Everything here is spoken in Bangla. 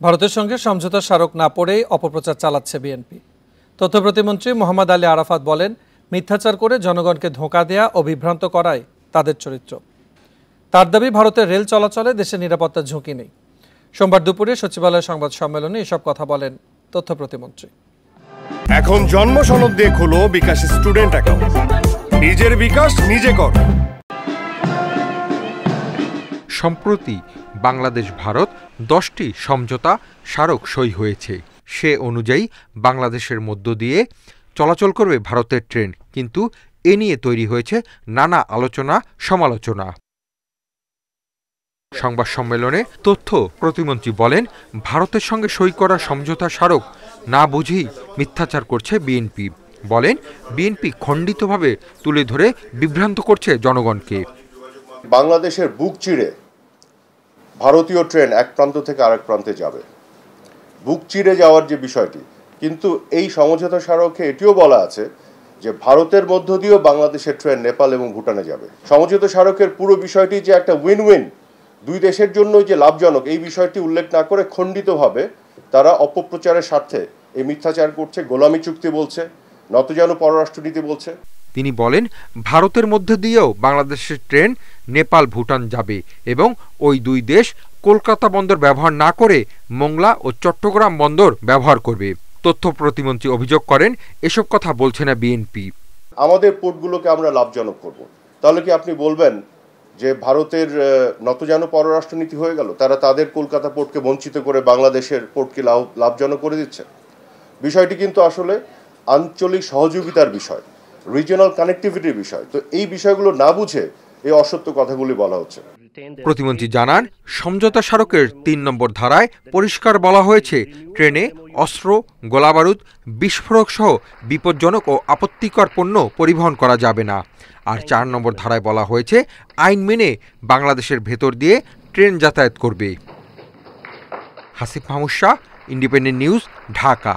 ভারতের সঙ্গে সমঝোতা স্মারক না পড়েই অপপ্রচার চালাচ্ছে বিএনপি। তথ্য প্রতিমন্ত্রী মোহাম্মদ আলী আরাফাত বলেন, মিথ্যাচার করে জনগণকে ধোঁকা দেয়া ও বিভ্রান্ত করাই তাদের চরিত্র। তার দাবি, ভারতের রেল চলাচলে দেশের নিরাপত্তার ঝুঁকি নেই। সোমবার দুপুরে সচিবালয় সংবাদ সম্মেলনে এসব কথা বলেন তথ্য প্রতিমন্ত্রী। এখন জন্ম সনদ দিয়ে খোলো বিকাশ স্টুডেন্ট অ্যাকাউন্ট। নিজের বিকাশ নিজে কর। সম্প্রতি বাংলাদেশ ভারত 10টি সমঝোতা স্মারক সই হয়েছে। সে অনুযায়ী বাংলাদেশের মধ্য দিয়ে চলাচল করবে ভারতের ট্রেন, কিন্তু এ নিয়ে তৈরি হয়েছে নানা আলোচনা সমালোচনা। সংবাদ সম্মেলনে তথ্য প্রতিমন্ত্রী বলেন, ভারতের সঙ্গে সই করা সমঝোতা স্মারক না বুঝেই মিথ্যাচার করছে বিএনপি। বলেন, বিএনপি খণ্ডিতভাবে তুলে ধরে বিভ্রান্ত করছে জনগণকে। বাংলাদেশের বুক চিরে ভারতীয় ট্রেন এক প্রান্ত থেকে আরেক প্রান্তে যাবে, বুক চিরে যাওয়ার যে বিষয়টি, কিন্তু এই সমঝোতা স্মারকে এটিও বলা আছে যে ভারতের মধ্য দিয়েও বাংলাদেশের ট্রেন নেপাল এবং ভুটানে যাবে। সমঝোতা স্মারকের পুরো বিষয়টি যে একটা উইন উইন, দুই দেশের জন্যই যে লাভজনক, এই বিষয়টি উল্লেখ না করে খণ্ডিতভাবে তারা অপপ্রচারের স্বার্থে এই মিথ্যাচার করছে। গোলামি চুক্তি বলছে, নতজানু পররাষ্ট্রনীতি বলছে। তিনি বলেন, ভারতের মধ্যে দিয়েও বাংলাদেশের ট্রেন নেপাল ভুটান যাবে এবং ওই দুই দেশ কলকাতা বন্দর ব্যবহার না করে মোংলা ও চট্টগ্রাম বন্দর ব্যবহার করবে। তথ্য প্রতিমন্ত্রী অভিযোগ করেন, এসব কথা বলছে না বিএনপি। আমাদের পোর্টগুলোকে আমরা লাভজনক করব, তাহলে কি আপনি বলবেন যে ভারতের নতজানু পররাষ্ট্রনীতি হয়ে গেল? তারা তাদের কলকাতা পোর্টকে বঞ্চিত করে বাংলাদেশের পোর্টকে লাভজনক করে দিচ্ছে। বিষয়টি কিন্তু আসলে আঞ্চলিক সহযোগিতার বিষয়, রিজিওনাল কানেক্টিভিটির বিষয়। তো এই বিষয়গুলো না বুঝে এই অসত্য কথাগুলি বলা হচ্ছে। প্রতিমন্ত্রী জানান, সমঝোতা স্মারকের 3 নম্বর ধারায় পরিষ্কার বলা হয়েছে, ট্রেনে অস্ত্র, গোলাবারুদ, বিস্ফোরক সহ বিপজ্জনক ও আপত্তিকর পণ্য পরিবহন করা যাবে না। আর 4 নম্বর ধারায় বলা হয়েছে, আইন মেনে বাংলাদেশের ভেতর দিয়ে ট্রেন যাতায়াত করবে। Hasif Mahmud Shah, independent news, Dhaka.